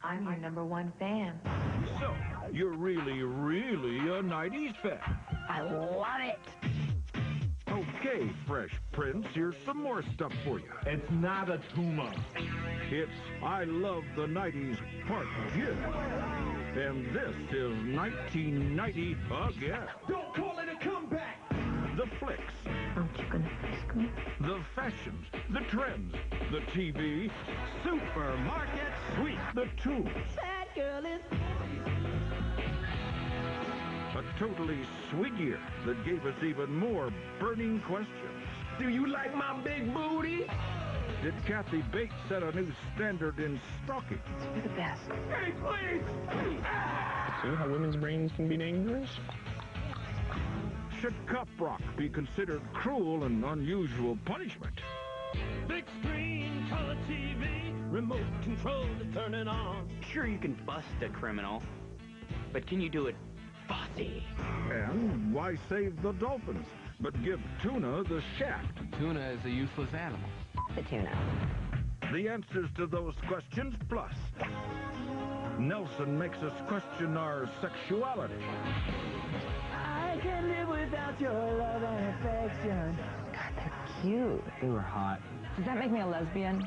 I'm your #1 fan. So, you're really, really a 90s fan. I love it. Okay, Fresh Prince, here's some more stuff for you. It's not a tumor. It's I Love the 90s Part G. And this is 1990 again. Don't call it a comeback! The flicks, Aren't you gonna frisk me? the fashions, the trends, the TV, Supermarket Sweep. the tunes. That girl is... A totally sweet year that gave us even more burning questions. Do you like my big booty? Did Kathy Bates set a new standard in stalking? It's for the best. Hey, please! See how women's brains can be dangerous? Should cop rock be considered cruel and unusual punishment? Big screen, color TV, remote control to turn it on. Sure, you can bust a criminal, but can you do it bossy? And why save the dolphins, but give tuna the shaft? Tuna is a useless animal. The tuna. The answers to those questions, plus Nelson makes us question our sexuality. I can't live without your love and affection. God, they're cute. They were hot. Does that make me a lesbian?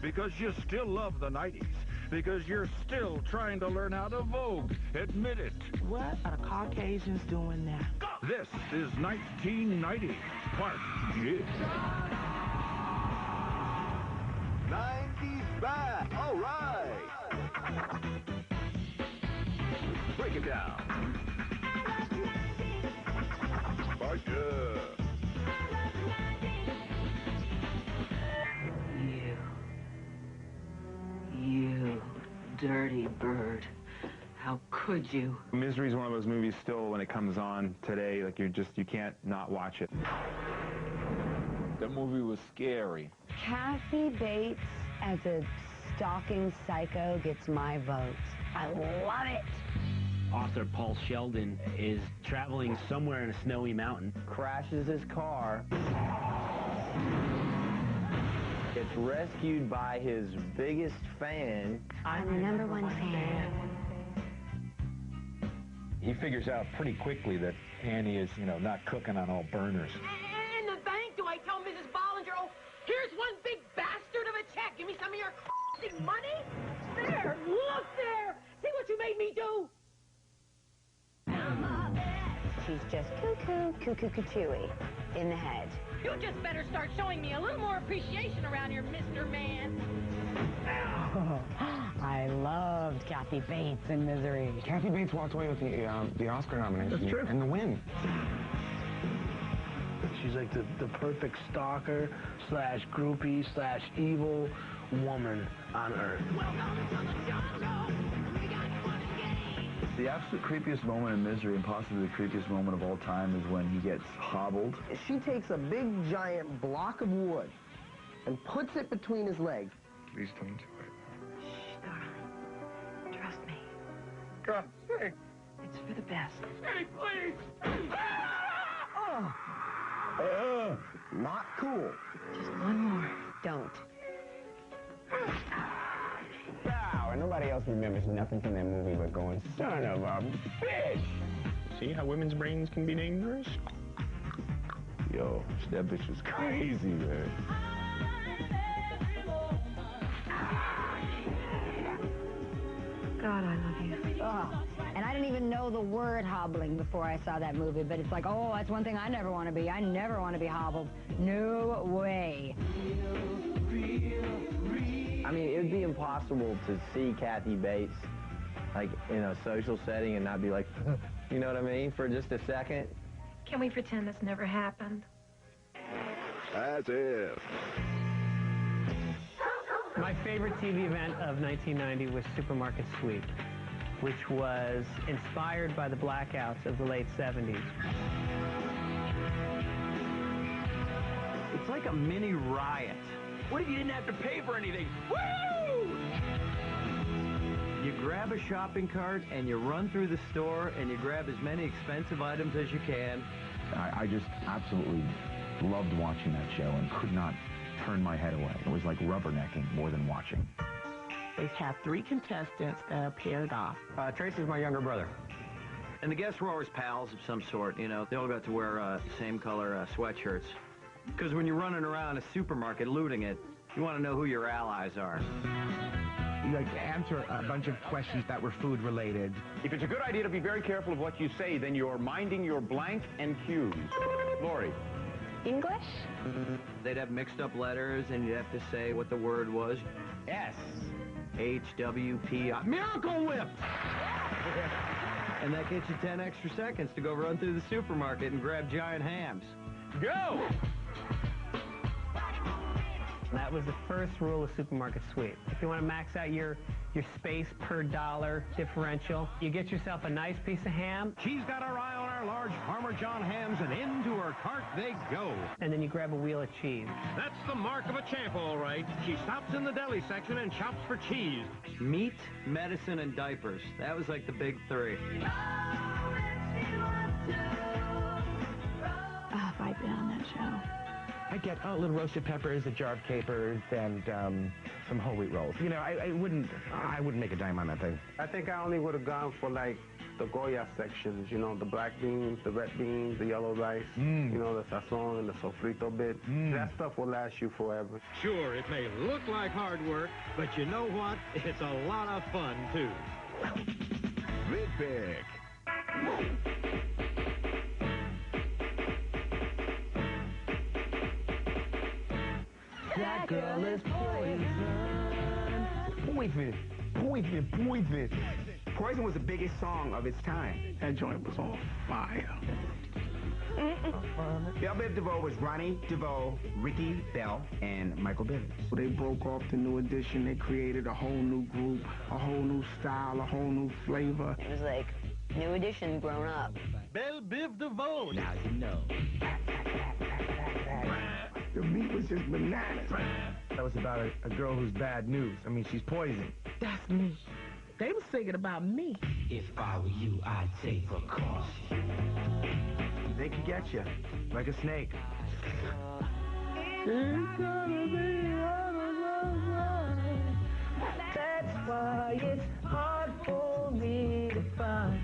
Because you still love the 90s. Because you're still trying to learn how to Vogue. Admit it. What are the Caucasians doing now? This is 1990, Part G. 90s back. All right. Break it down. You dirty bird. How could you? Misery is one of those movies still when it comes on today, like you can't not watch it. That movie was scary. Kathy Bates as a stalking psycho gets my vote. I love it. Author Paul Sheldon is traveling somewhere in a snowy mountain, crashes his car, gets rescued by his biggest fan. I'm the #1 fan. He figures out pretty quickly that Annie is, not cooking on all burners. In the bank, do I tell Mrs. Bollinger, oh, here's one big bastard of a check. Give me some of your money? There, look there. See what you made me do? She's just cuckoo-cuckoo-cuckooey in the head. You just better start showing me a little more appreciation around here, Mr. Man. I loved Kathy Bates in Misery. Kathy Bates walked away with the Oscar nomination. That's true. And the win. She's like the perfect stalker / groupie / evil woman on earth. Welcome to the jungle. We got fun and games. The absolute creepiest moment in Misery, and possibly the creepiest moment of all time, is when he gets hobbled. She takes a big giant block of wood and puts it between his legs. Please don't do it. Shh, darling. Trust me. God's sake. It's for the best. Hey, please! Not cool. Just one more. Don't. Wow, and nobody else remembers nothing from that movie but going, son of a bitch! See how women's brains can be dangerous? Yo, that bitch was crazy, man. God, I love you. Oh. And I didn't even know the word hobbling before I saw that movie, but it's like, oh, that's one thing I never want to be. I never want to be hobbled. No way. I mean, it would be impossible to see Kathy Bates, like, in a social setting and not be like, you know what I mean, for just a second. Can we pretend this never happened? As if. My favorite TV event of 1990 was Supermarket Sweep, which was inspired by the blackouts of the late 70s. It's like a mini riot. What if you didn't have to pay for anything? Woo! You grab a shopping cart and you run through the store and you grab as many expensive items as you can. I just absolutely loved watching that show and could not turn my head away. It was like rubbernecking more than watching. They have 3 contestants that are paired off. Tracy's my younger brother. And the guests were always pals of some sort, you know. They all got to wear same color sweatshirts. Because when you're running around a supermarket looting it, you want to know who your allies are. You like to answer a bunch of questions that were food related. If it's a good idea to be very careful of what you say, then you're minding your blank and cues. Lori. English? They'd have mixed up letters, and you'd have to say what the word was. S. HWP. Miracle Whip! And that gets you 10 extra seconds to go run through the supermarket and grab giant hams. Go! That was the first rule of Supermarket Sweep. If you want to max out your space per dollar differential, you get yourself a nice piece of ham. She's got her eye on our large Farmer John hams, and into her cart they go. And then you grab a wheel of cheese. That's the mark of a champ, all right. She stops in the deli section and shops for cheese. Meat, medicine, and diapers. That was like the big 3. Oh, if I'd been on that show. I get little roasted peppers, a jar of capers, and some whole wheat rolls. You know, I wouldn't make a dime on that thing. I think I only would have gone for like the Goya sections, you know, the black beans, the red beans, the yellow rice, you know, the sazon and the sofrito bit. That stuff will last you forever. Sure, it may look like hard work, but you know what? It's a lot of fun, too. Big Pick. That girl is poison. Poison. Poison was the biggest song of its time. That joint was on fire. Belle Biv DeVoe was Ronnie DeVoe, Ricky Bell, and Michael Bivins. They broke off the New Edition. They created a whole new group, a whole new style, a whole new flavor. It was like New Edition grown up. Belle Biv DeVoe. Now you know. The meat was just bananas. That was about a girl who's bad news. I mean, she's poison. That's me. They was thinking about me. If I were you, I'd take precaution. They could get you, like a snake. It's gonna be that's why it's hard for me to find.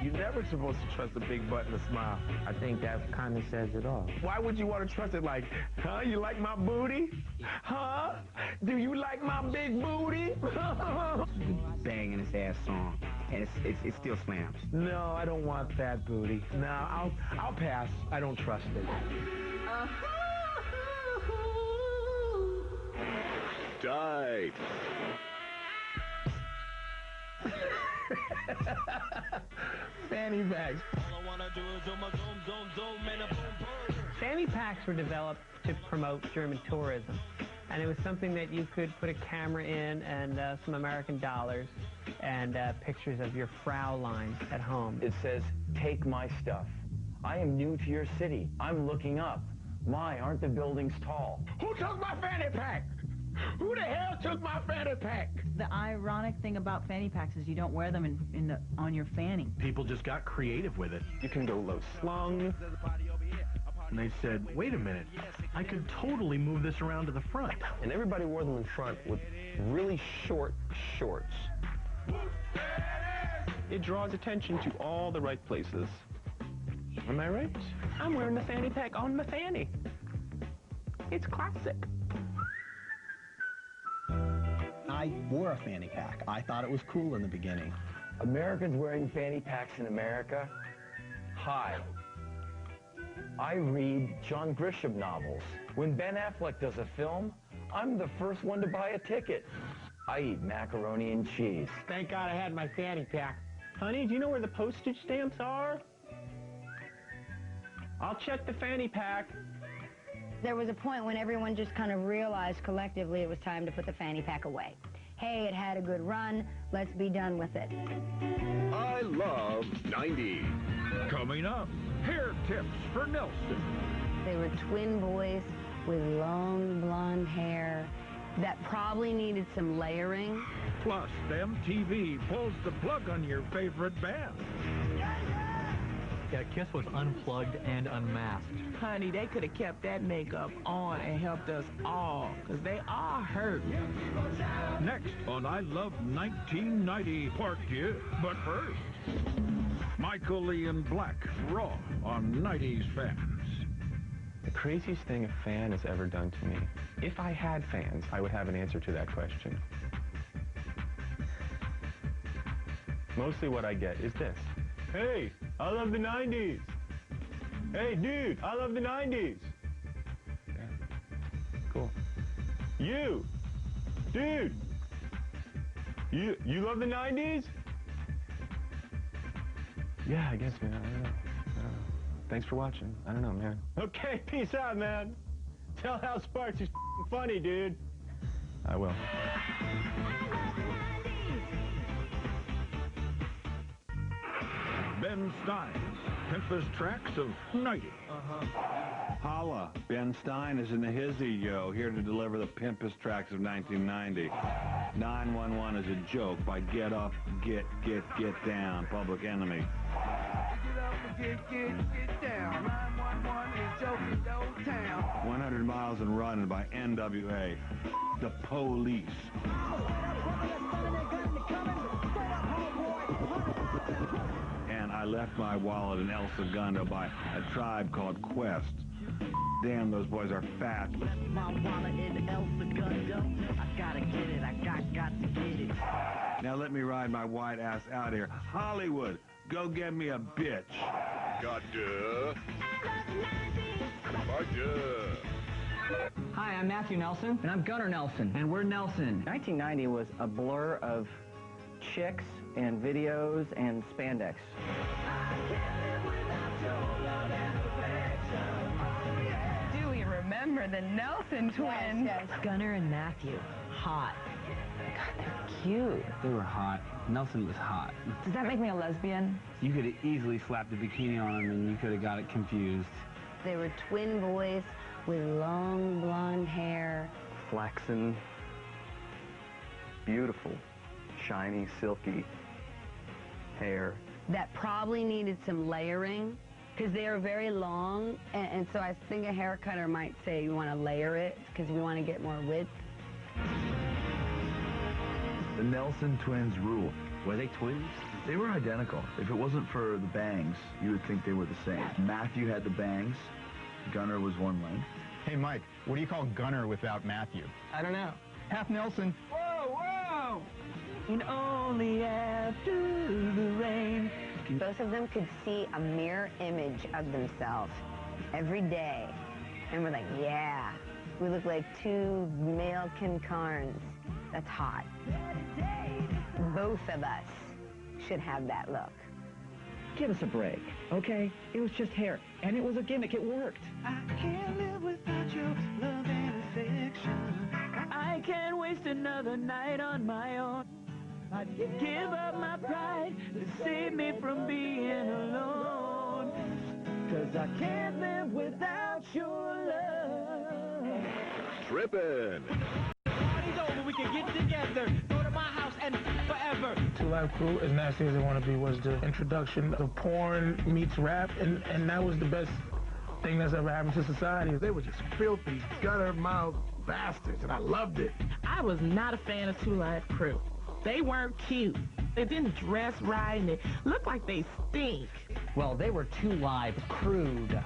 You're never supposed to trust a big butt and a smile. I think that kind of says it all. Why would you want to trust it like, huh, you like my booty? Huh? Do you like my big booty? Banging his ass song, and it still slams. No, I don't want that booty. No, I'll pass. I don't trust it. Tight. Fanny packs. Fanny packs were developed to promote German tourism. And it was something that you could put a camera in and some American dollars and pictures of your Fraulein at home. It says, take my stuff. I am new to your city. I'm looking up. My, aren't the buildings tall? Who took my fanny pack? Who the hell took my fanny pack? The ironic thing about fanny packs is you don't wear them on your fanny. People just got creative with it. You can go low slung. And they said, wait a minute, I could totally move this around to the front. And everybody wore them in front with really short shorts. It draws attention to all the right places. Am I right? I'm wearing the fanny pack on my fanny. It's classic. I wore a fanny pack. I thought it was cool in the beginning. Americans wearing fanny packs in America? Hi. I read John Grisham novels. When Ben Affleck does a film, I'm the first one to buy a ticket. I eat macaroni and cheese. Thank God I had my fanny pack. Honey, do you know where the postage stamps are? I'll check the fanny pack. There was a point when everyone just kind of realized collectively it was time to put the fanny pack away. Hey, it had a good run. Let's be done with it. I love 90. Coming up, hair tips for Nelson. They were twin boys with long blonde hair that probably needed some layering. Plus, MTV pulls the plug on your favorite band. Yeah, Kiss was unplugged and unmasked. Honey, they could have kept that makeup on and helped us all, because they all hurt. Next on I Love 1990 Part 2. But first, Michael Ian Black, raw on 90s fans. The craziest thing a fan has ever done to me. If I had fans, I would have an answer to that question. Mostly what I get is this. Hey, I love the 90s. Hey, dude, I love the 90s. Yeah. Cool. You, dude, you love the 90s? Yeah, I guess, man. I don't know. Thanks for watching. I don't know, man. Okay, peace out, man. Tell Hal Sparks he's funny, dude. I will. Ben Stein, Pimpus Tracks of 90. Holla, Ben Stein is in the hizzy, yo, here to deliver the Pimpus Tracks of 1990. 911 is a joke by Get Up, Get Down, Public Enemy. Get down. 911 is joking, no town. 100 Miles and Running by NWA. The Police. And I Left My Wallet in El Segundo by a tribe called Quest. Damn, those boys are fat. My wallet in El Segundo. I gotta get it. I got to get it. Now let me ride my white ass out here. Hollywood, go get me a bitch. Got Deux. By Deux. Hi, I'm Matthew Nelson. And I'm Gunnar Nelson. And we're Nelson. 1990 was a blur of chicks and videos and spandex. Do we remember the Nelson twins? Yes. Gunnar and Matthew. Hot. God, they're cute. They were hot. Nelson was hot. Does that make me a lesbian? You could have easily slapped a bikini on him and you could have got it confused. They were twin boys with long blonde hair. Flaxen, beautiful, shiny, silky hair. That probably needed some layering because they are very long, and so I think a hair cutter might say you want to layer it because we want to get more width. The Nelson twins rule. Were they twins? They were identical. If it wasn't for the bangs, you would think they were the same. Matthew had the bangs. Gunnar was one length. Hey, Mike, what do you call Gunnar without Matthew? I don't know. Half Nelson. Whoa, whoa! And only after the rain. Both of them could see a mirror image of themselves every day. And we're like, yeah, we look like two male Ken Carnes. That's hot. Both of us should have that look. Give us a break, okay? It was just hair, and it was a gimmick. It worked. I can't live without your love and affection. I can't waste another night on my own. I'd give up my pride to save me from being alone. 'Cause I can't live without your love. Trippin'. Party's over, we can get together. Go to my house and forever. Two Live Crew, as nasty as they want to be, was the introduction of porn meets rap, and that was the best thing that's ever happened to society. They were just filthy, gutter-mouthed bastards, and I loved it. I was not a fan of Two Live Crew. They weren't cute. They didn't dress right, and they looked like they stink. Well, they were Two Live Crewed.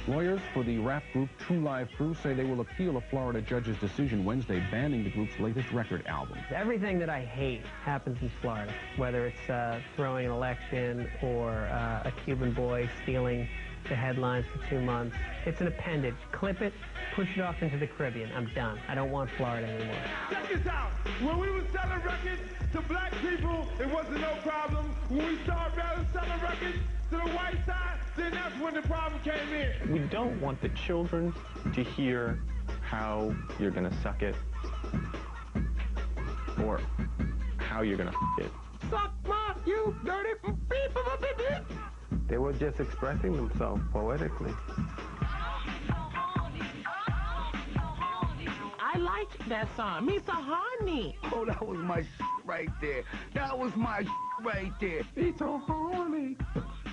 Lawyers for the rap group Two Live Crew say they will appeal a Florida judge's decision Wednesday banning the group's latest record album. Everything that I hate happens in Florida, whether it's throwing an election or a Cuban boy stealing the headlines for 2 months. It's an appendage. Clip it, push it off into the Caribbean. I'm done. I don't want Florida anymore. Check this out. When we were selling records to black people, it wasn't no problem. When we started selling records to the white side, then that's when the problem came in. We don't want the children to hear how you're gonna suck it or how you're gonna it. Suck my, you dirty beep. They were just expressing themselves poetically. I liked that song. Misa Honey. Oh, that was my right there. That was my right there. Be so horny.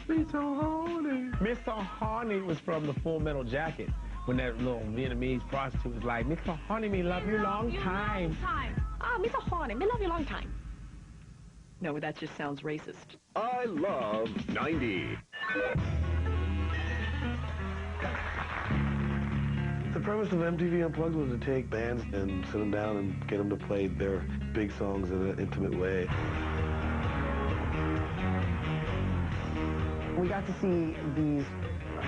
Be so horny. Mr. Horny was from the Full Metal Jacket. When that little Vietnamese prostitute was like, Mr. Horny, me love you long time. Ah, Mr. Horny, me love you long time. No, that just sounds racist. I love 90. The premise of MTV Unplugged was to take bands and sit them down and get them to play their big songs in an intimate way. We got to see these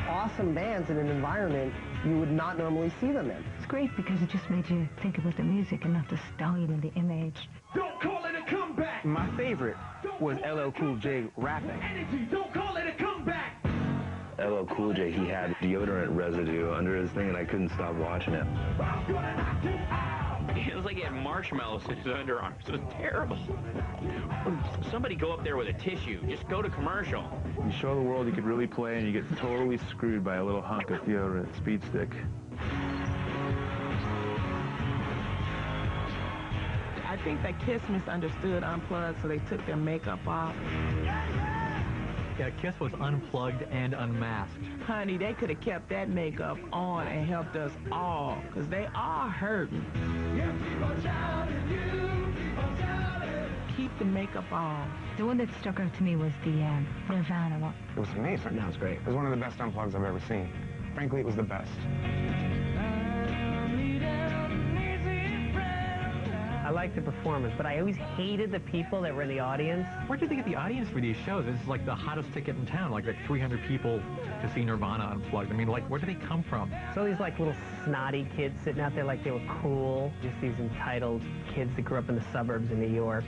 awesome bands in an environment you would not normally see them in. It's great because it just made you think about the music and not the stallion and the image. Don't call it a comeback. My favorite was LL Cool J rapping. Energy, don't call it a comeback. LL Cool J, he had deodorant residue under his thing, and I couldn't stop watching it. It was like he had marshmallows in his underarms. It was terrible. Somebody go up there with a tissue. Just go to commercial. You show the world you could really play, and you get totally screwed by a little hunk of deodorant speed stick. I think that Kiss misunderstood Unplugged, so they took their makeup off. Yeah, Kiss was unplugged and unmasked. Honey, they could have kept that makeup on and helped us all, because they are hurting. Keep the makeup on. The one that stuck out to me was the Nirvana one. It was amazing. That was great. It was one of the best unplugs I've ever seen. Frankly, it was the best. I liked the performance, but I always hated the people that were in the audience. Where did they get the audience for these shows? This is like the hottest ticket in town, like 300 people to see Nirvana Unplugged. I mean, like, where do they come from? So these like little snotty kids sitting out there like they were cool. Just these entitled kids that grew up in the suburbs in New York.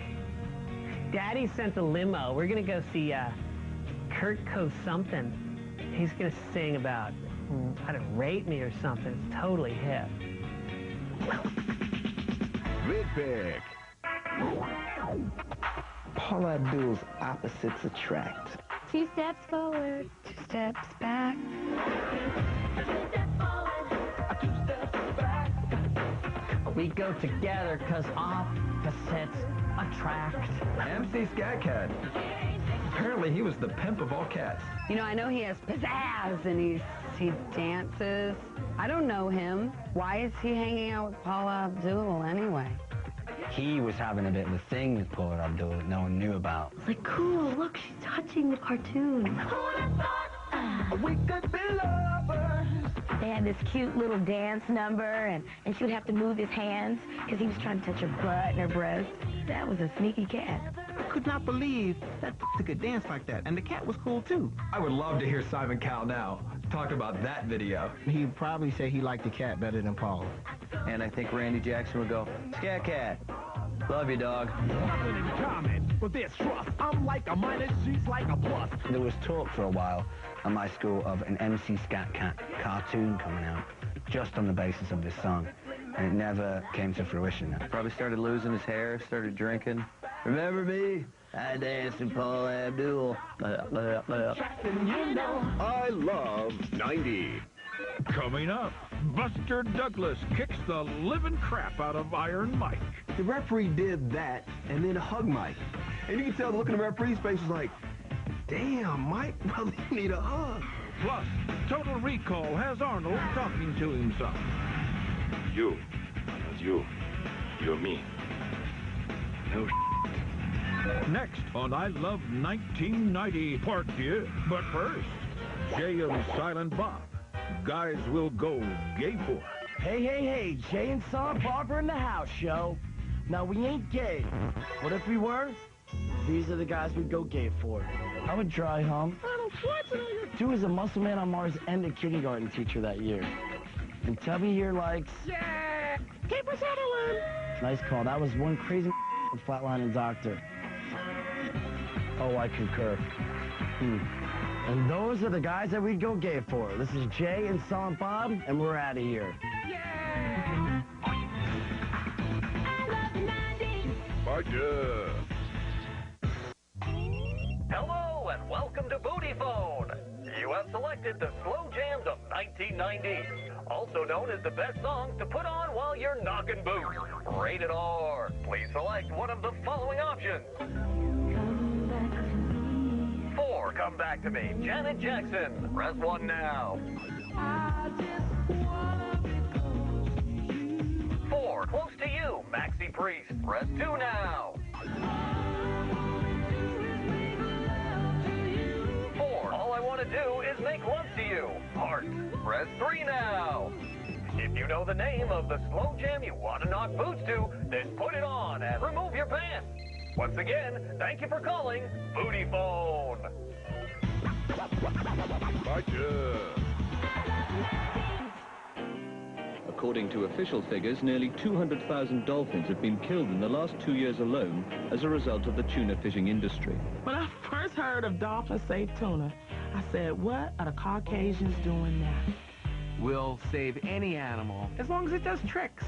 Daddy sent a limo. We're gonna go see Kurt something. He's gonna sing about how to rape me or something. It's totally hip. Vidpick. Paula Abdul's Opposites Attract. 2 steps forward, 2 steps back. 2 steps forward, 2 steps back. We go together because opposites attract. MC Scat Cat. Apparently he was the pimp of all cats. You know, I know he has pizzazz and he dances. I don't know him. Why is he hanging out with Paula Abdul anyway? He was having a bit of a thing with Paula Abdul that no one knew about. It's like, cool, look, she's touching the cartoon. We could be lovers. They had this cute little dance number, and she would have to move his hands because he was trying to touch her butt and her breast. That was a sneaky cat. I could not believe that could dance like that, and the cat was cool too. I would love to hear Simon Cowell now talk about that video. He'd probably say he liked the cat better than Paula. And I think Randy Jackson would go, Scat Cat, love you, dog. Nothing in common, but there's trust. I'm like a minus, she's like a plus. There was talk for a while at my school of an MC Scat Cat cartoon coming out just on the basis of this song, and it never came to fruition. Probably started losing his hair, started drinking. Remember me? I danced with Paula Abdul. I love 90. Coming up, Buster Douglas kicks the living crap out of Iron Mike. The referee did that and then hugged Mike. And you can tell the look in the referee's face was like, damn, Mike really need a hug. Plus, Total Recall has Arnold talking to himself. You, you're me. No Next on I Love 1990 Part 2. But first, Jay and Silent Bob. Guys will go gay for. Hey, Jay and Silent Bob are in the house, yo. Now, we ain't gay. But if we were, these are the guys we'd go gay for. I would dry hump. Arnold Schwarzenegger. Two is a muscle man on Mars and a kindergarten teacher that year. And Tubby here likes... Yeah! Keep us settling! Nice call. That was one crazy flatlining doctor. Oh, I concur. And those are the guys that we'd go gay for. This is Jay and Silent Bob, and we're out of here. Yeah! I love the 90s! Part 2. Hello and welcome to Booty Phone. You you have selected the Slow Jams of 1990, also known as the best songs to put on while you're knocking boots. Rated R. Please select one of the following options. 4, Come Back to Me, Janet Jackson. Press 1 now. 4, Close to You, Maxi Priest. Press 2 now. 4, All I Want to Do Is Make Love to You, Heart. Press 3 now. If you know the name of the slow jam you want to knock boots to, then put it on and remove your pants. Once again, thank you for calling Booty Phone. According to official figures, nearly 200,000 dolphins have been killed in the last 2 years alone as a result of the tuna fishing industry. When I first heard of dolphin safe tuna, I said, what are the Caucasians doing now? We'll save any animal as long as it does tricks.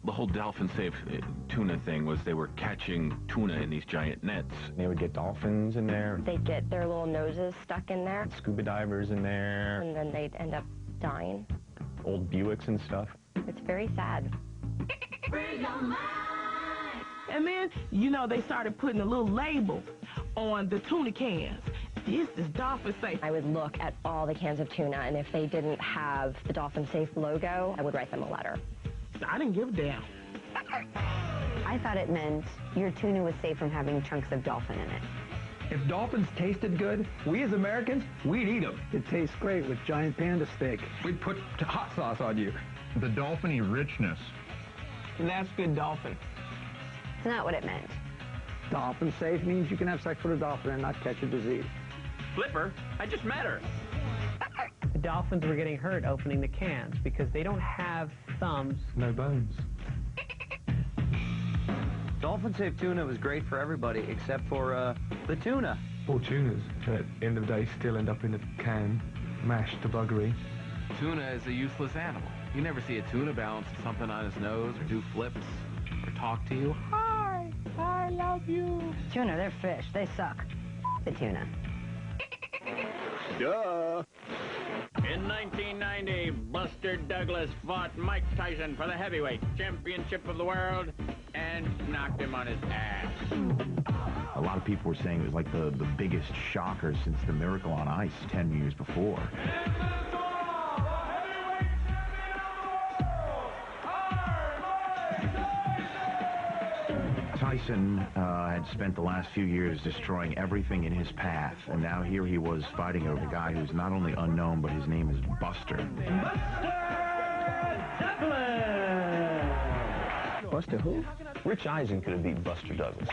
The whole dolphin safe tuna thing was they were catching tuna in these giant nets. They would get dolphins in there. They'd get their little noses stuck in there. Scuba divers in there. And then they'd end up dying. Old Buicks and stuff. It's very sad. And then, you know, they started putting a little label on the tuna cans. This is dolphin safe. I would look at all the cans of tuna, and if they didn't have the dolphin safe logo, I would write them a letter. I didn't give a damn. I thought it meant your tuna was safe from having chunks of dolphin in it. If dolphins tasted good, we as Americans, we'd eat them. It tastes great with giant panda steak. We'd put hot sauce on you. The dolphiny richness. That's good dolphin. It's not what it meant. Dolphin safe means you can have sex with a dolphin and not catch a disease. Flipper, I just met her. The dolphins were getting hurt opening the cans because they don't have thumbs. No bones. Dolphin safe tuna was great for everybody except for the tuna. Poor tunas, at the end of the day, still end up in the can, mashed to buggery. Tuna is a useless animal. You never see a tuna balance something on his nose or do flips or talk to you. Hi, I love you. Tuna, they're fish. They suck. The tuna. Duh. In 1990, Buster Douglas fought Mike Tyson for the heavyweight championship of the world and knocked him on his ass. A lot of people were saying it was like the biggest shocker since the Miracle on Ice 10 years before. Tyson had spent the last few years destroying everything in his path, and now here he was fighting over a guy who's not only unknown, but his name is Buster. Buster who? Rich Eisen could have beat Buster Douglas.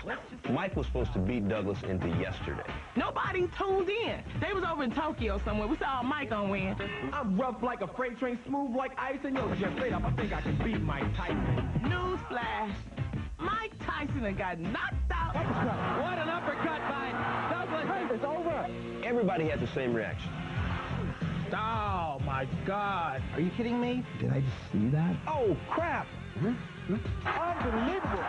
Mike was supposed to beat Douglas into yesterday. Nobody tuned in. They was over in Tokyo somewhere. We saw Mike on win. I'm rough like a freight train, smooth like ice, and yo, just straight up, I think I can beat Mike Tyson. Newsflash. Mike Tyson got knocked out. What an uppercut by Douglas. Hey, it's over. Everybody has the same reaction. Oh, my God. Are you kidding me? Did I just see that? Oh, crap. Unbelievable.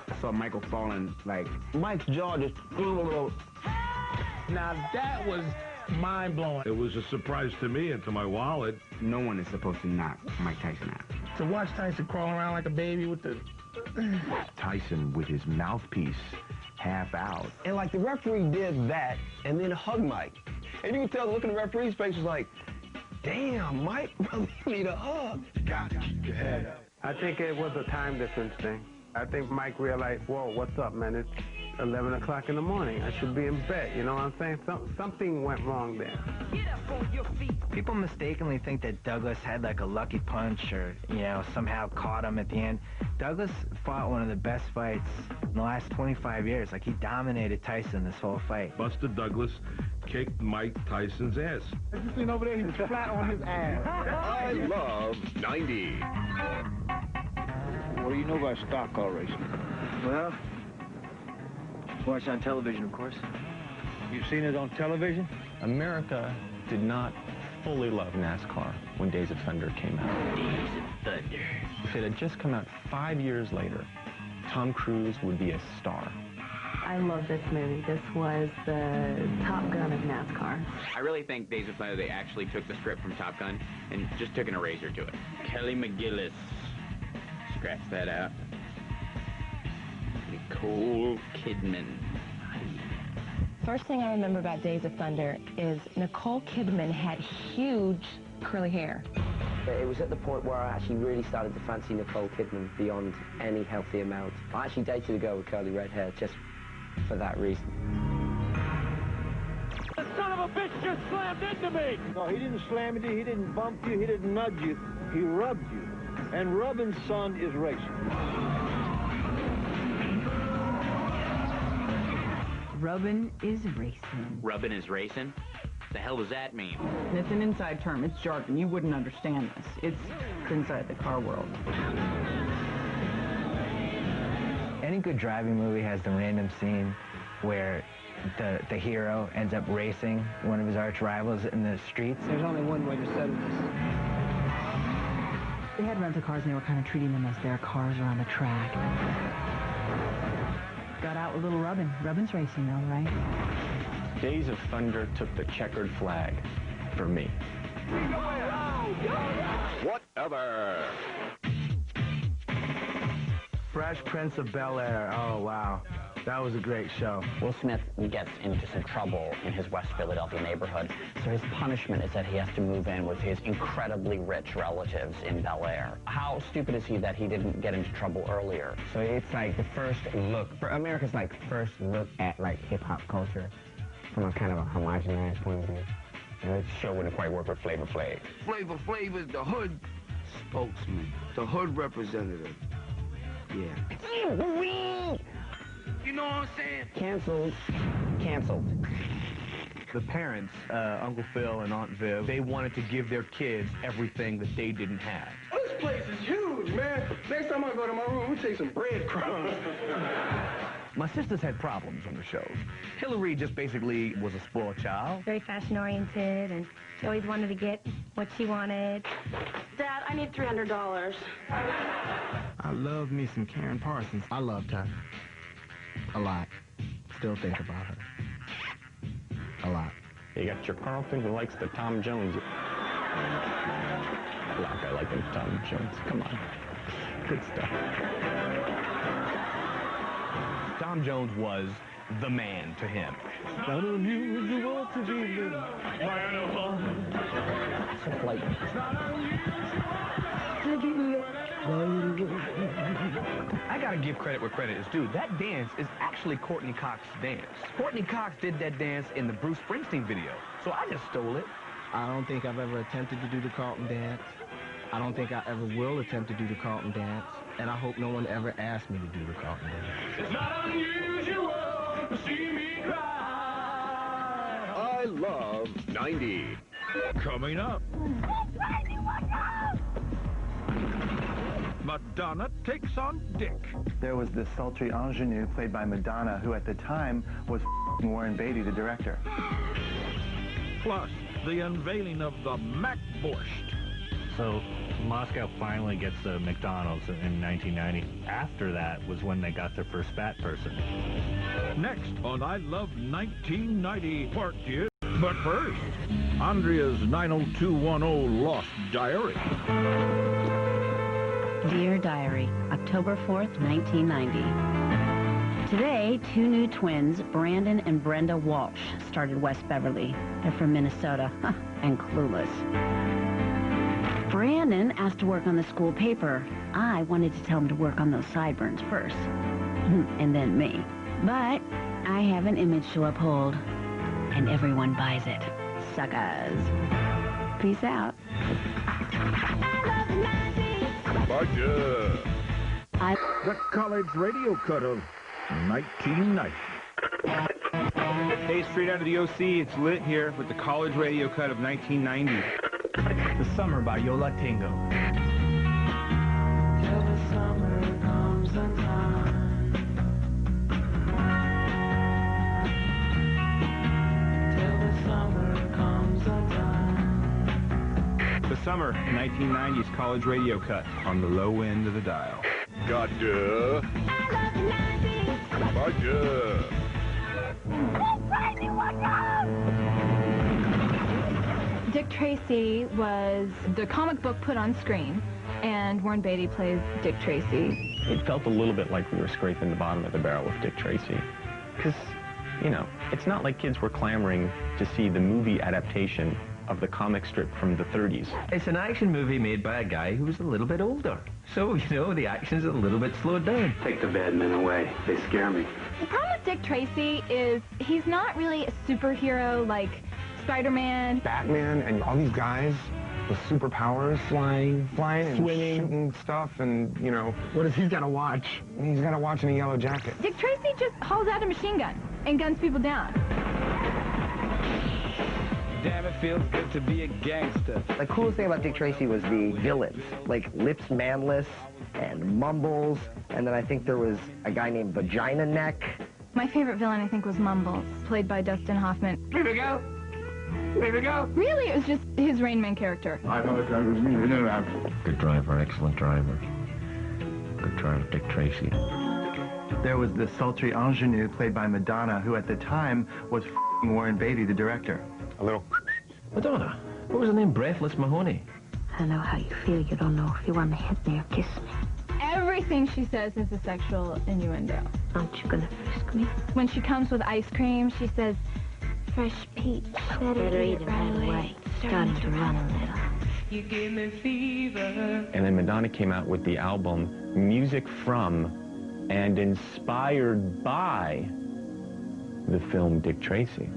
I saw Michael falling, like, Mike's jaw just... Now, that was mind-blowing. It was a surprise to me and to my wallet. No one is supposed to knock Mike Tyson out. To watch Tyson crawling around like a baby with the... Tyson with his mouthpiece half out. And like the referee did that and then hugged Mike. And you can tell the look in the referee's face was like, damn, Mike really need a hug. Gotta keep your head up. I think it was a time difference thing. I think Mike realized, whoa, what's up, man? It's 11 o'clock in the morning. I should be in bed. You know what I'm saying? Something went wrong there. People mistakenly think that Douglas had like a lucky punch or, you know, somehow caught him at the end. Douglas fought one of the best fights in the last 25 years. Like, he dominated Tyson this whole fight. Buster Douglas kicked Mike Tyson's ass. I just seen over there, he was flat on his ass. I love 90. What do you know about stock car racing? Well, watch on television, of course. You've seen it on television? America did not fully love NASCAR when Days of Thunder came out. Days of Thunder. If it had just come out 5 years later, Tom Cruise would be a star. I love this movie. This was the Top Gun of NASCAR. I really think Days of Thunder, they actually took the script from Top Gun and just took an eraser to it. Kelly McGillis. Scratch that out. Nicole Kidman. First thing I remember about Days of Thunder is Nicole Kidman had huge curly hair. It was at the point where I actually really started to fancy Nicole Kidman beyond any healthy amount. I actually dated a girl with curly red hair just for that reason. The son of a bitch just slammed into me! No, he didn't slam into you, he didn't bump you, he didn't nudge you, he rubbed you. And rubbing, son, is racing. Rubbin' is racing. Rubbin' is racing? The hell does that mean? It's an inside term. It's jargon. You wouldn't understand this. It's inside the car world. Any good driving movie has the random scene where the hero ends up racing one of his arch rivals in the streets. There's only one way to settle this. They had rental cars and they were kind of treating them as their cars around the track. Got out with a little rubbin'. Rubbin's racing though, right? Days of Thunder took the checkered flag for me. Whatever. Fresh Prince of Bel-Air. Oh, wow. That was a great show. Will Smith gets into some trouble in his West Philadelphia neighborhood, so his punishment is that he has to move in with his incredibly rich relatives in Bel-Air. How stupid is he that he didn't get into trouble earlier? So it's like the first look, for America's like first look at like hip-hop culture from a kind of a homogenized point of view. And this show wouldn't quite work with Flavor Flav. Flavor Flav is the hood spokesman, the hood representative. Yeah. You know what I'm saying? Canceled. Canceled. The parents, Uncle Phil and Aunt Viv, they wanted to give their kids everything that they didn't have. This place is huge, man. Next time I go to my room, we'll take some breadcrumbs. My sisters had problems on the show. Hillary just basically was a spoiled child. Very fashion-oriented, and she always wanted to get what she wanted. Dad, I need $300. I love me some Karen Parsons. I loved her. A lot. Still think about her. A lot. You got your Carlton who likes the Tom Jones. A lot of guy like the Tom Jones. Come on. Good stuff. Tom Jones was the man to him. It's not unusual to be living. Like, I gotta give credit where credit is due. That dance is actually Courtney Cox's dance. Courtney Cox did that dance in the Bruce Springsteen video, so I just stole it. I don't think I've ever attempted to do the Carlton dance. I don't think I ever will attempt to do the Carlton dance. And I hope no one ever asks me to do the Carlton dance. It's not unusual to see me cry. I love 90. Coming up. Madonna takes on Dick. There was this sultry ingenue played by Madonna, who at the time was Warren Beatty, the director. Plus, the unveiling of the Mac Borscht. So Moscow finally gets the McDonald's in 1990. After that was when they got their first fat person. Next on I Love 1990 Part 2. But first, Andrea's 90210 Lost Diary. Dear Diary, October 4th, 1990. Today, two new twins, Brandon and Brenda Walsh, started West Beverly. They're from Minnesota, and clueless. Brandon asked to work on the school paper. I wanted to tell him to work on those sideburns first, and then me. But I have an image to uphold, and everyone buys it. Suckers. Peace out. The college radio cut of 1990. Hey, straight out of the OC, it's lit here with the college radio cut of 1990. The Summer by Yola Tango. Till the summer comes and Till the summer comes and The Summer 1990's college radio cut on the low end of the dial. Got Budget. Dick Tracy was the comic book put on screen, and Warren Beatty plays Dick Tracy. It felt a little bit like we were scraping the bottom of the barrel with Dick Tracy. Because, you know, it's not like kids were clamoring to see the movie adaptation of the comic strip from the 30s. It's an action movie made by a guy who was a little bit older. So, you know, the action's a little bit slowed down. Take the bad men away. They scare me. The problem with Dick Tracy is he's not really a superhero like Spider-Man. Batman and all these guys with superpowers. Flying and Swimming. shooting stuff and, you know. What does he got to watch? He's got to watch in a yellow jacket. Dick Tracy just hauls out a machine gun and guns people down. Damn, it feels good to be a gangster. The coolest thing about Dick Tracy was the villains, like Lips Manless and Mumbles, and then I think there was a guy named Vagina Neck. My favorite villain, I think, was Mumbles, played by Dustin Hoffman. Here we go. Here we go. Really, it was just his Rain Man character. I know it was me. Good driver, excellent driver. Good driver, Dick Tracy. There was the sultry ingenue played by Madonna, who at the time was Warren Beatty, the director. A little. Madonna? What was her name? Breathless Mahoney? I know how you feel. You don't know if you want to hit me or kiss me. Everything she says is a sexual innuendo. Aren't you gonna frisk me? When she comes with ice cream, she says, fresh peach. Better eat it right away. Starting to run a little. You give me fever. And then Madonna came out with the album Music From and Inspired by the film Dick Tracy.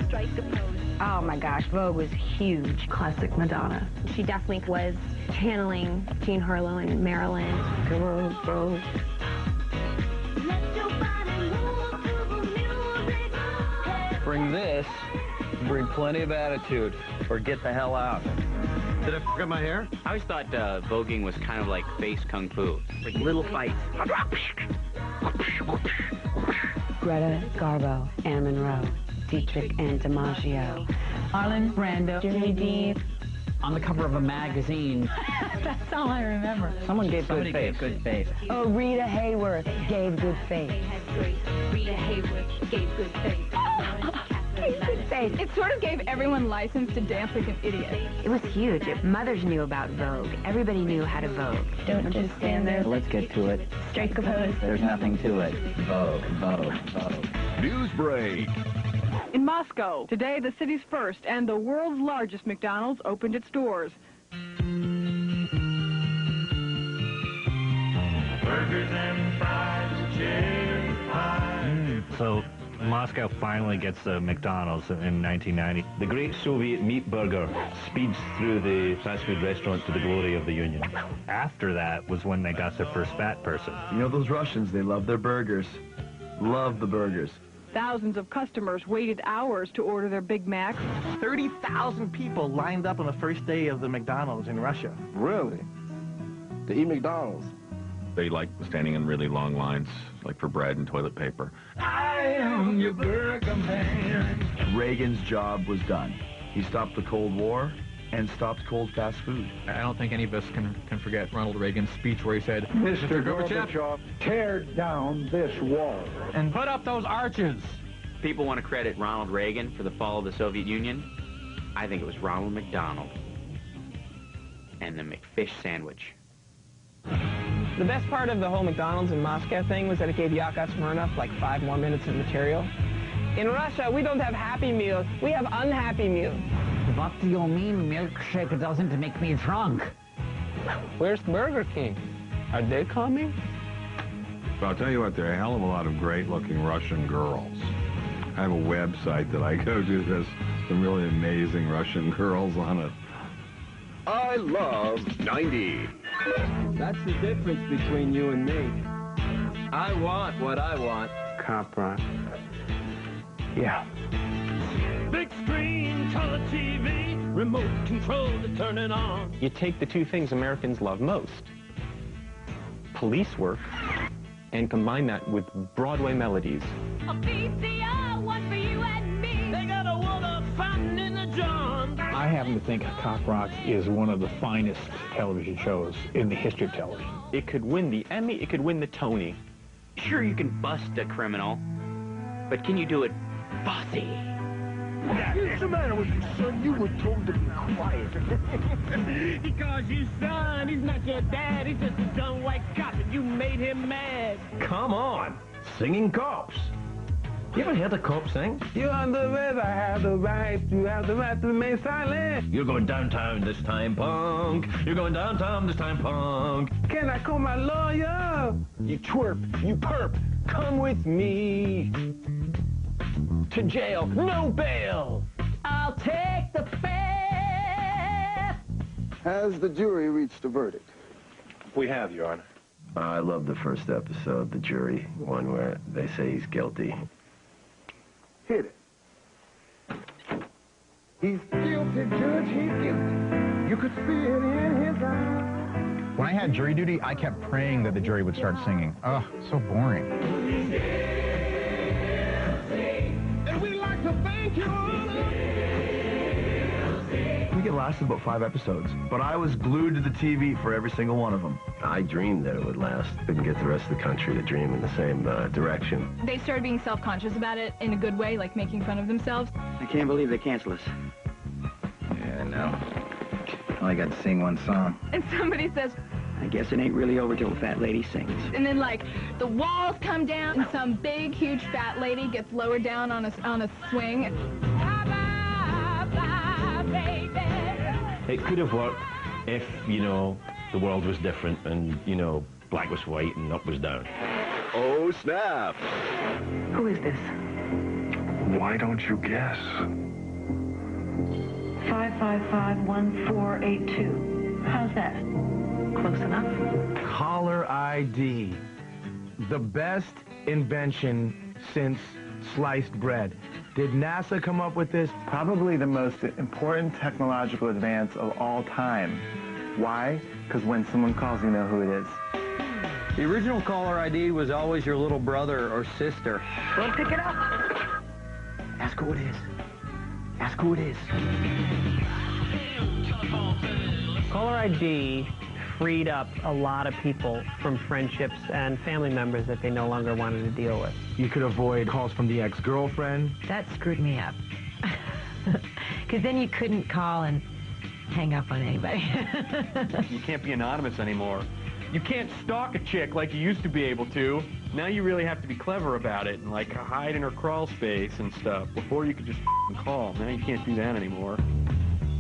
Strike the pose. Oh my gosh, Vogue was huge. Classic Madonna. She definitely was channeling Jean Harlow and Marilyn. Come on, bro. Bring this, bring plenty of attitude, or get the hell out. Did I f*** up my hair? I always thought voguing was kind of like face kung fu. Little fights. Greta Garbo, Anne Monroe, Dietrich and DiMaggio. Marlon Brando, Jimmy Dean. On the cover of a magazine. That's all I remember. Somebody gave Good faith. Oh, Rita Hayworth gave good faith. Rita Hayworth gave good faith. Gave good faith. It sort of gave everyone license to dance like an idiot. It was huge. Mothers knew about Vogue. Everybody knew how to Vogue. Don't just stand there. Let's get to it. Strike a pose. There's nothing to it. Vogue, Vogue, Vogue. News break. In Moscow, today the city's first and the world's largest McDonald's opened its doors. Burgers and fries, cherry pie. So Moscow finally gets a McDonald's in 1990. The great Soviet meat burger speeds through the fast food restaurant to the glory of the Union. After that was when they got their first fat person. You know those Russians, they love their burgers. Love the burgers. Thousands of customers waited hours to order their Big Macs. 30,000 people lined up on the first day of the McDonald's in Russia. Really? To eat McDonald's? They like standing in really long lines, like for bread and toilet paper. I am your burger man. Reagan's job was done. He stopped the Cold War and stopped cold fast food. I don't think any of us can forget Ronald Reagan's speech where he said, Mr. Gorbachev, tear down this wall. and put up those arches. People want to credit Ronald Reagan for the fall of the Soviet Union. I think it was Ronald McDonald and the McFish sandwich. The best part of the whole McDonald's in Moscow thing was that it gave Yakov Smirnoff like 5 more minutes of material. In Russia, we don't have Happy Meals, we have unhappy meals. What do you mean milkshake doesn't make me drunk? Where's Burger King? Are they coming? But I'll tell you what, there are a hell of a lot of great-looking Russian girls. I have a website that I go to. There's some really amazing Russian girls on it. I love 90. That's the difference between you and me. I want what I want. Cop rock. Yeah. Big screen, color TV, remote control to turn it on. You take the two things Americans love most, police work, and combine that with Broadway melodies. A VCR, one for you and me. They got a water fountain in the John. I happen to think Cock Rock is one of the finest television shows in the history of television. It could win the Emmy, it could win the Tony. Sure, you can bust a criminal, but can you do it bossy? What's the matter with you, son? You were told to be quiet. Because your son, he's not your dad, he's just a dumb white cop, and you made him mad. Come on, singing cops. You ever heard a cop sing? You on the river, I have the right, you have the right to remain silent. You're going downtown this time, punk. You're going downtown this time, punk. Can I call my lawyer? You twerp, you perp, come with me. To jail, no bail. I'll take the fare. Has the jury reached a verdict? We have, Your Honor. I love the first episode, the jury, one where they say he's guilty. Hit it. He's guilty, Judge, he's guilty. You could see it in his eyes. When I had jury duty, I kept praying that the jury would start singing. Oh, so boring. And we'd like to thank you. I think it lasted about 5 episodes, but I was glued to the TV for every single one of them. I dreamed that it would last. Couldn't get the rest of the country to dream in the same direction. They started being self-conscious about it in a good way, like making fun of themselves. I can't believe they cancel us. Yeah, no. I got to sing one song. And somebody says, I guess it ain't really over till the fat lady sings. and then like the walls come down, and some big, huge fat lady gets lowered down on a swing. It could have worked if, you know, the world was different and, you know, black was white and up was down. Oh, snap. Who is this? Why don't you guess? 555-1482. How's that? Close enough? Caller ID. The best invention since sliced bread. Did NASA come up with this? Probably the most important technological advance of all time. Why? Because when someone calls, you know who it is. The original caller ID was always your little brother or sister. Well, pick it up. Ask who it is. Ask who it is. Caller ID freed up a lot of people from friendships and family members that they no longer wanted to deal with. You could avoid calls from the ex-girlfriend. That screwed me up. Because then you couldn't call and hang up on anybody. You can't be anonymous anymore. You can't stalk a chick like you used to be able to. Now you really have to be clever about it and like hide in her crawl space and stuff. Before you could just call. Now you can't do that anymore.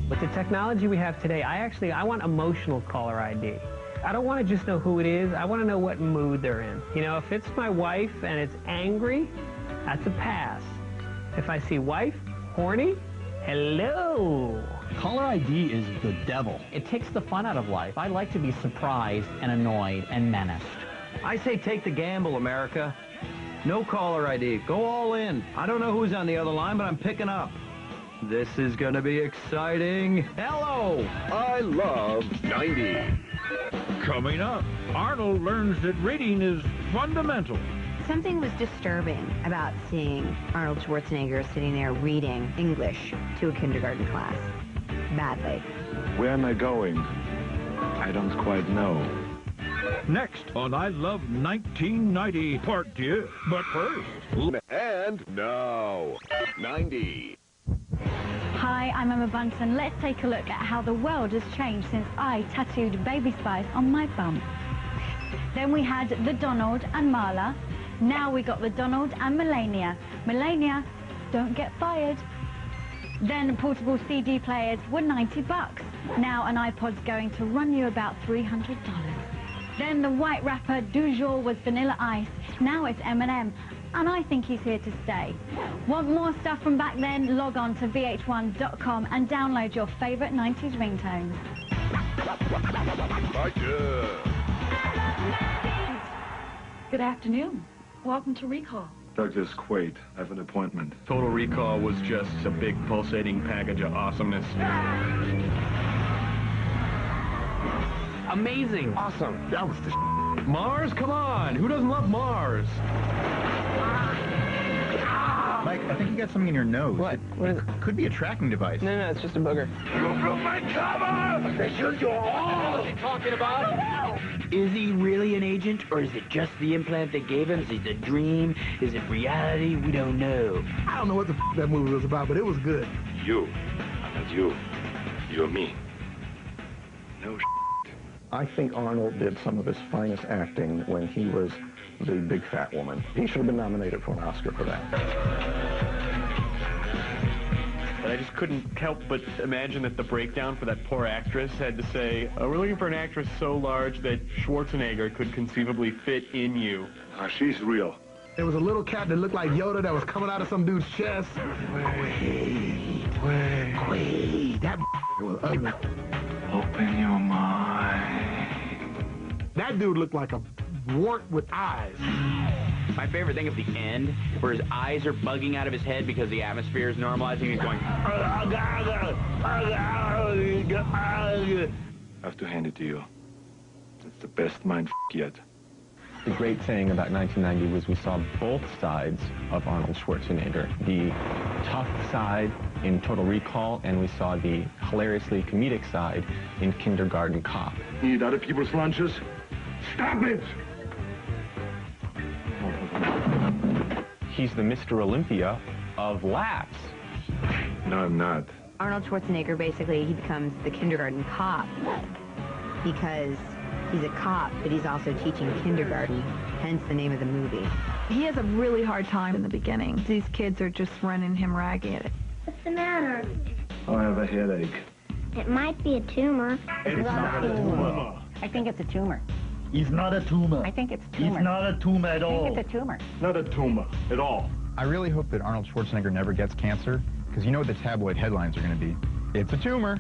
With the technology we have today, I want emotional caller ID. I don't want to just know who it is. I want to know what mood they're in. You know, if it's my wife and it's angry, that's a pass. If I see wife, horny, hello. Caller ID is the devil. It takes the fun out of life. I like to be surprised and annoyed and menaced. I say take the gamble, America. No caller ID. Go all in. I don't know who's on the other line, but I'm picking up. This is going to be exciting. Hello! I love 90. Coming up, Arnold learns that reading is fundamental. Something was disturbing about seeing Arnold Schwarzenegger sitting there reading English to a kindergarten class. Badly. Where am I going? I don't quite know. Next on I Love 1990, Part 2. But first... And now, 90. Hi, I'm Emma Bunton. Let's take a look at how the world has changed since I tattooed Baby Spice on my bum. Then we had the Donald and Marla. Now we got the Donald and Melania. Melania, don't get fired. Then portable CD players were $90. Now an iPod's going to run you about $300. Then the white rapper du jour was Vanilla Ice. Now it's Eminem. And I think he's here to stay. Want more stuff from back then? Log on to vh1.com and download your favorite 90s ringtones. Good afternoon. Welcome to Recall. Douglas Quaid, I have an appointment. Total Recall was just a big pulsating package of awesomeness. Amazing. Awesome. That was the Mars? Come on! Who doesn't love Mars? Mike, I think you got something in your nose. What? What is it? Could be a tracking device. No, it's just a booger. You broke my cover! They shoot you all! What are you talking about? Is he really an agent, or is it just the implant they gave him? Is it a dream? Is it reality? We don't know. I don't know what the that movie was about, but it was good. You, and you and me. No I think Arnold did some of his finest acting when he was the big fat woman. He should have been nominated for an Oscar for that. But I just couldn't help but imagine that the breakdown for that poor actress had to say, we're looking for an actress so large that Schwarzenegger could conceivably fit in you. She's real. There was a little cat that looked like Yoda that was coming out of some dude's chest. Wait. That was ugly. Open your mind. That dude looked like a wart with eyes. My favorite thing is the end, where his eyes are bugging out of his head because the atmosphere is normalizing. He's going... I have to hand it to you. It's the best mind yet. The great thing about 1990 was we saw both sides of Arnold Schwarzenegger. The tough side in Total Recall, and we saw the hilariously comedic side in Kindergarten Cop. Eat other people's lunches? Stop it! He's the Mr. Olympia of laughs. No, I'm not. Arnold Schwarzenegger, basically, he becomes the kindergarten cop because he's a cop, but he's also teaching kindergarten, hence the name of the movie. He has a really hard time in the beginning. These kids are just running him ragged. What's the matter? I have a headache. It might be a tumor. It's not a tumor. I think it's a tumor. He's not a tumor. I think it's a tumor. He's not a tumor at all. I think it's a tumor. Not a tumor at all. I really hope that Arnold Schwarzenegger never gets cancer, because you know what the tabloid headlines are going to be. It's a tumor.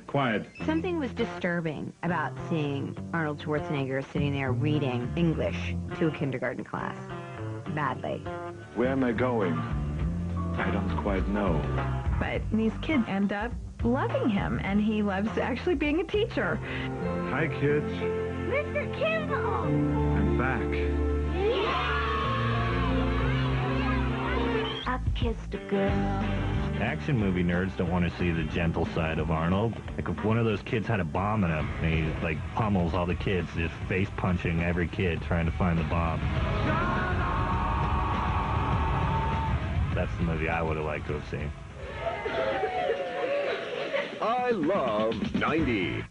Quiet. Something was disturbing about seeing Arnold Schwarzenegger sitting there reading English to a kindergarten class. Badly. Where am I going? I don't quite know. But these kids end up loving him, and he loves actually being a teacher. Hi, kids. Mr. Kimball! I'm back. I kissed a girl. Action movie nerds don't want to see the gentle side of Arnold. Like if one of those kids had a bomb in him, and he like pummels all the kids, just face punching every kid trying to find the bomb. That's the movie I would have liked to have seen. I love 90.